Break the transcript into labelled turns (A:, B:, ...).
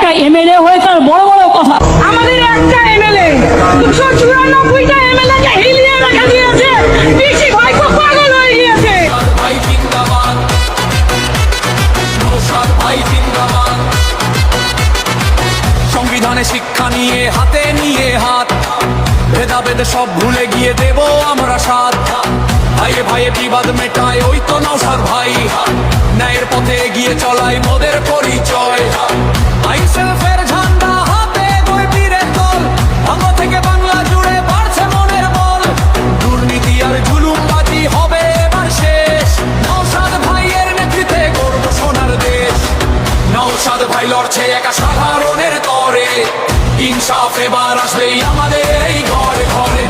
A: একটা এমএলএ হয়ে তার বড় বড় কথা। আমাদের একটা এমএলএ 294টা এমএলএকে হিলিয়ে রেখে দিয়েছে। পিসি ভাই খুব পাগল হয়ে গিয়েছে।
B: সংবিধানে শিক্ষা নিয়ে হাতে নিয়ে হাত, ভেদাভেদ সব ভুলে গিয়ে দেব আমরা সাথ। ভাইয়ে ভাইয়ে বিবাদ মেটায় ওই তো নওশাদ ভাই, ন্যায়ের পথে এগিয়ে চলাই মোদের পরিচয়। আইনশৃঙ্খলার ঝান্ডা হাতে গই বীরের দল, অঙ্গ থেকে বাংলা জুড়ে বাড়ছে মনের বল। দুর্নীতি আর জুলুমবাজি হবে এবার শেষ, নওশাদ ভাইয়ের নেতৃত্বে গর্ব সোনার দেশ। নওশাদ ভাই লড়ছে একা সাধারণের তরে, ইনসাফ এবার আসবেই আমাদের এই ঘরে ঘরে।